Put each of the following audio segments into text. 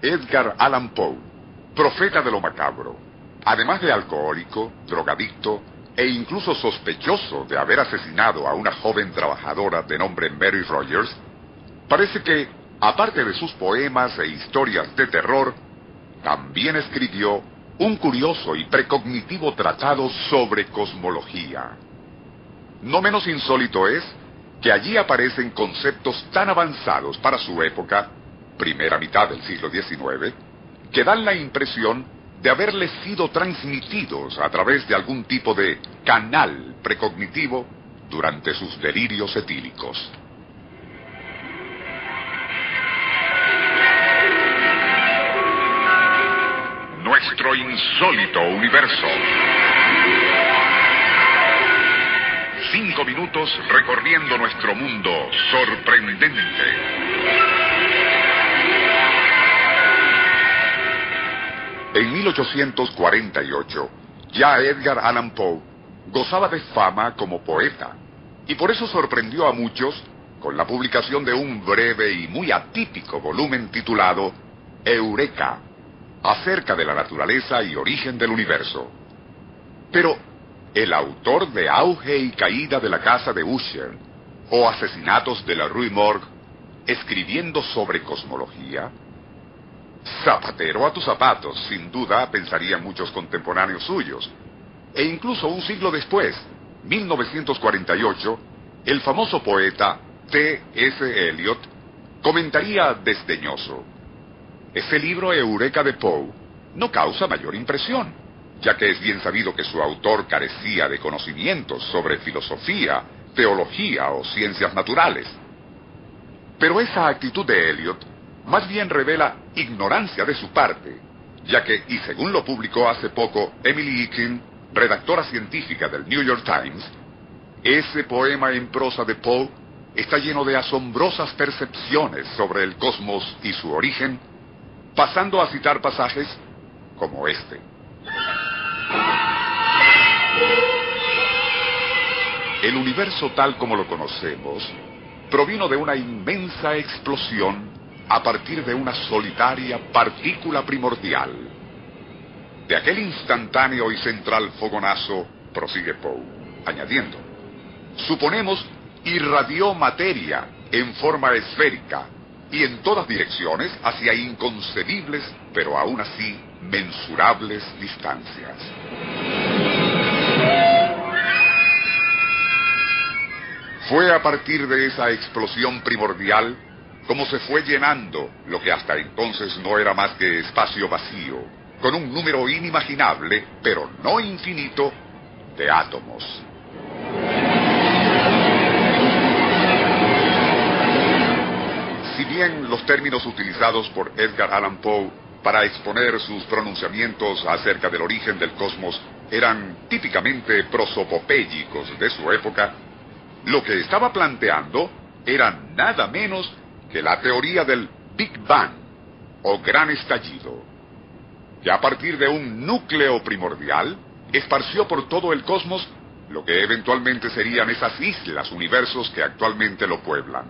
Edgar Allan Poe, profeta de lo macabro, además de alcohólico, drogadicto e incluso sospechoso de haber asesinado a una joven trabajadora de nombre Mary Rogers, parece que, aparte de sus poemas e historias de terror, también escribió un curioso y precognitivo tratado sobre cosmología. No menos insólito es que allí aparecen conceptos tan avanzados para su época, primera mitad del siglo XIX, que dan la impresión de haberles sido transmitidos a través de algún tipo de canal precognitivo durante sus delirios etílicos. Nuestro insólito universo. 5 minutos recorriendo nuestro mundo sorprendente. En 1848, ya Edgar Allan Poe gozaba de fama como poeta, y por eso sorprendió a muchos con la publicación de un breve y muy atípico volumen titulado Eureka, acerca de la naturaleza y origen del universo. Pero, ¿el autor de Auge y Caída de la Casa de Usher o Asesinatos de la Rue Morgue escribiendo sobre cosmología? Zapatero a tus zapatos, sin duda, pensarían muchos contemporáneos suyos. E incluso un siglo después, 1948, el famoso poeta T.S. Eliot comentaría desdeñoso: ese libro Eureka de Poe no causa mayor impresión, ya que es bien sabido que su autor carecía de conocimientos sobre filosofía, teología o ciencias naturales. Pero esa actitud de Eliot más bien revela ignorancia de su parte, ya que, y según lo publicó hace poco Emily Eakin, redactora científica del New York Times, ese poema en prosa de Poe está lleno de asombrosas percepciones sobre el cosmos y su origen, pasando a citar pasajes como este. El universo tal como lo conocemos provino de una inmensa explosión a partir de una solitaria partícula primordial. De aquel instantáneo y central fogonazo, prosigue Poe, añadiendo, suponemos irradió materia en forma esférica y en todas direcciones hacia inconcebibles, pero aún así mensurables distancias. Fue a partir de esa explosión primordial como se fue llenando lo que hasta entonces no era más que espacio vacío, con un número inimaginable, pero no infinito, de átomos. Si bien los términos utilizados por Edgar Allan Poe para exponer sus pronunciamientos acerca del origen del cosmos eran típicamente prosopopéyicos de su época, lo que estaba planteando era nada menos que la teoría del Big Bang, o gran estallido, que a partir de un núcleo primordial esparció por todo el cosmos lo que eventualmente serían esas islas universos que actualmente lo pueblan.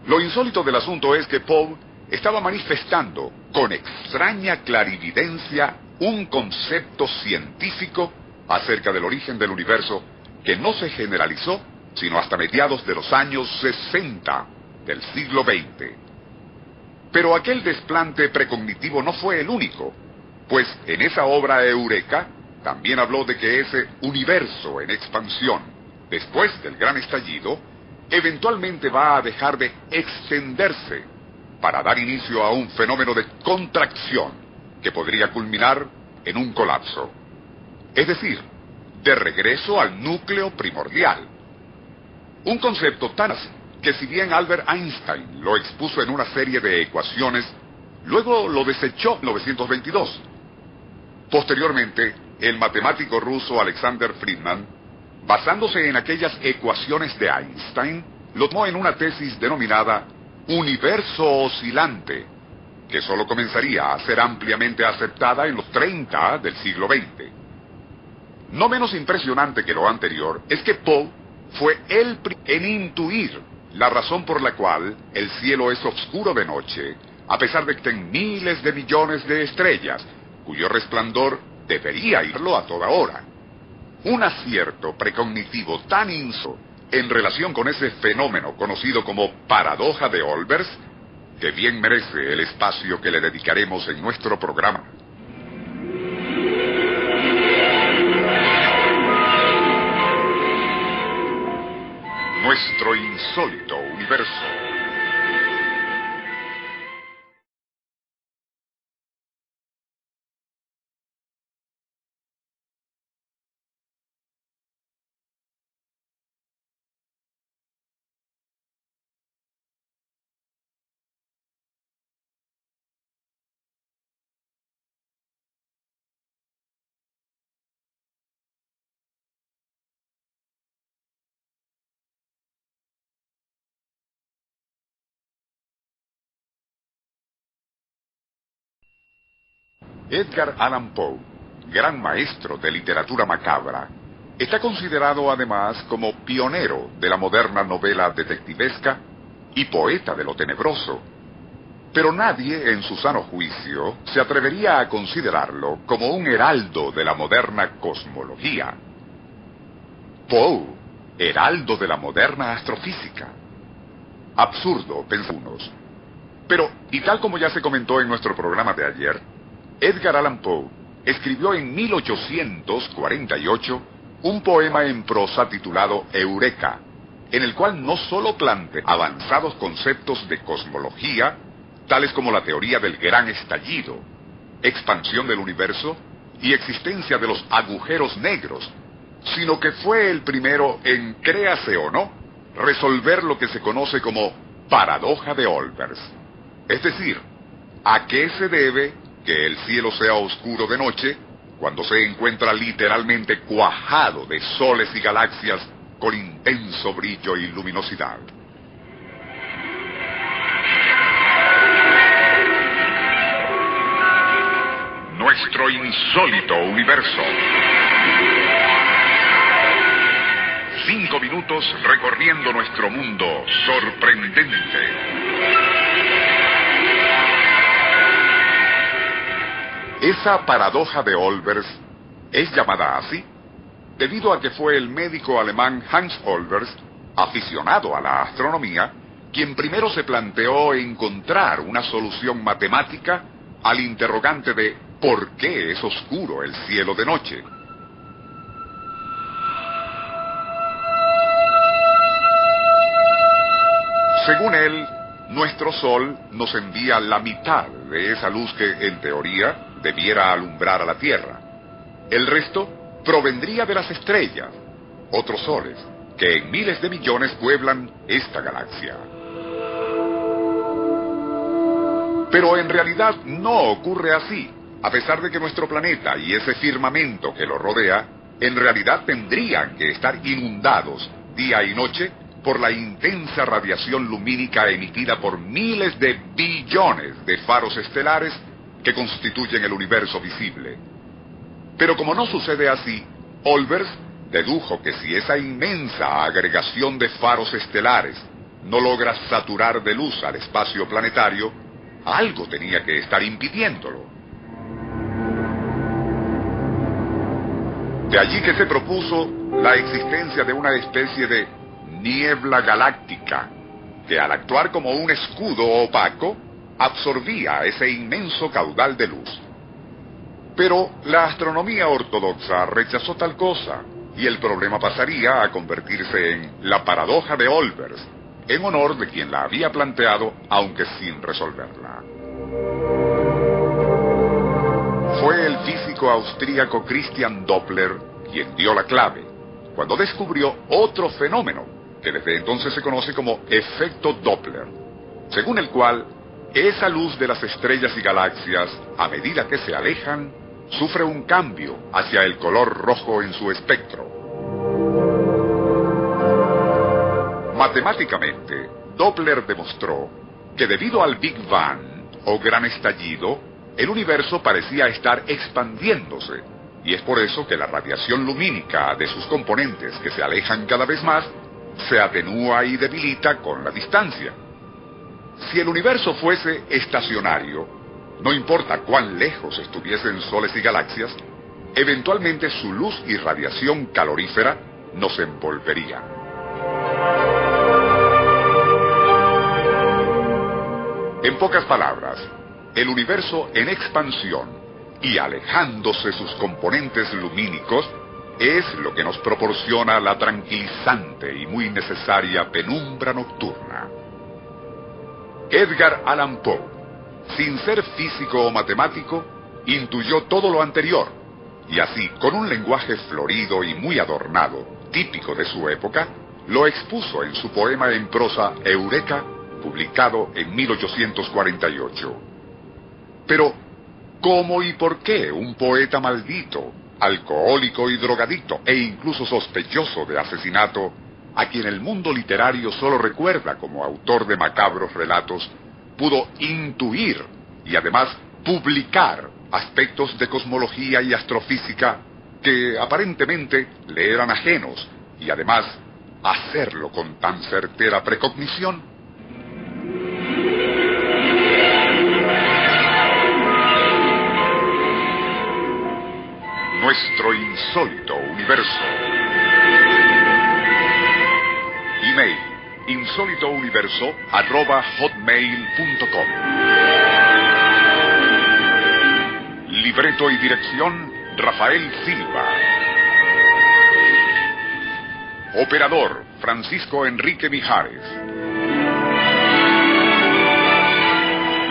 Lo insólito del asunto es que Poe estaba manifestando con extraña clarividencia un concepto científico acerca del origen del universo que no se generalizó sino hasta mediados de los años 60 del siglo XX. Pero aquel desplante precognitivo no fue el único, pues en esa obra Eureka también habló de que ese universo en expansión, después del gran estallido, eventualmente va a dejar de extenderse para dar inicio a un fenómeno de contracción que podría culminar en un colapso. Es decir, de regreso al núcleo primordial. Un concepto tan así que si bien Albert Einstein lo expuso en una serie de ecuaciones, luego lo desechó en 1922. Posteriormente, el matemático ruso Alexander Friedman, basándose en aquellas ecuaciones de Einstein, lo tomó en una tesis denominada Universo Oscilante, que solo comenzaría a ser ampliamente aceptada en los 30 del siglo XX. No menos impresionante que lo anterior es que Poe fue el primero en intuir la razón por la cual el cielo es oscuro de noche, a pesar de que estén miles de millones de estrellas, cuyo resplandor debería irlo a toda hora. Un acierto precognitivo tan inso en relación con ese fenómeno conocido como paradoja de Olbers, que bien merece el espacio que le dedicaremos en nuestro programa. Nuestro insólito universo. Edgar Allan Poe, gran maestro de literatura macabra, está considerado además como pionero de la moderna novela detectivesca y poeta de lo tenebroso. Pero nadie en su sano juicio se atrevería a considerarlo como un heraldo de la moderna cosmología. Poe, heraldo de la moderna astrofísica. Absurdo, pensan unos. Pero, y tal como ya se comentó en nuestro programa de ayer, Edgar Allan Poe escribió en 1848 un poema en prosa titulado Eureka, en el cual no solo plantea avanzados conceptos de cosmología, tales como la teoría del gran estallido, expansión del universo y existencia de los agujeros negros, sino que fue el primero en, créase o no, resolver lo que se conoce como paradoja de Olbers. Es decir, ¿a qué se debe que el cielo sea oscuro de noche cuando se encuentra literalmente cuajado de soles y galaxias con intenso brillo y luminosidad? Nuestro insólito universo. 5 minutos recorriendo nuestro mundo sorprendente. Esa paradoja de Olbers es llamada así debido a que fue el médico alemán Hans Olbers, aficionado a la astronomía, quien primero se planteó encontrar una solución matemática al interrogante de ¿por qué es oscuro el cielo de noche? Según él, nuestro Sol nos envía la mitad de esa luz que, en teoría, debiera alumbrar a la Tierra. El resto provendría de las estrellas, otros soles, que en miles de millones pueblan esta galaxia. Pero en realidad no ocurre así, a pesar de que nuestro planeta y ese firmamento que lo rodea, en realidad tendrían que estar inundados día y noche por la intensa radiación lumínica emitida por miles de billones de faros estelares que constituyen el universo visible. Pero como no sucede así, Olbers dedujo que si esa inmensa agregación de faros estelares no logra saturar de luz al espacio planetario, algo tenía que estar impidiéndolo. De allí que se propuso la existencia de una especie de niebla galáctica, que al actuar como un escudo opaco, absorbía ese inmenso caudal de luz. Pero la astronomía ortodoxa rechazó tal cosa, y el problema pasaría a convertirse en la paradoja de Olbers, en honor de quien la había planteado, aunque sin resolverla. Fue el físico austríaco Christian Doppler quien dio la clave, cuando descubrió otro fenómeno, que desde entonces se conoce como efecto Doppler, según el cual esa luz de las estrellas y galaxias, a medida que se alejan, sufre un cambio hacia el color rojo en su espectro. Matemáticamente, Doppler demostró que debido al Big Bang, o gran estallido, el universo parecía estar expandiéndose, y es por eso que la radiación lumínica de sus componentes que se alejan cada vez más, se atenúa y debilita con la distancia. Si el universo fuese estacionario, no importa cuán lejos estuviesen soles y galaxias, eventualmente su luz y radiación calorífera nos envolvería. En pocas palabras, el universo en expansión y alejándose sus componentes lumínicos es lo que nos proporciona la tranquilizante y muy necesaria penumbra nocturna. Edgar Allan Poe, sin ser físico o matemático, intuyó todo lo anterior, y así, con un lenguaje florido y muy adornado, típico de su época, lo expuso en su poema en prosa Eureka, publicado en 1848. Pero, ¿cómo y por qué un poeta maldito, alcohólico y drogadicto, e incluso sospechoso de asesinato, a quien el mundo literario solo recuerda como autor de macabros relatos, pudo intuir y además publicar aspectos de cosmología y astrofísica que aparentemente le eran ajenos, y además hacerlo con tan certera precognición? Nuestro insólito universo. Email: insólitouniverso@hotmail.com. Libreto y dirección: Rafael Silva. Operador: Francisco Enrique Mijares.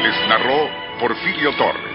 Les narró Porfirio Torres.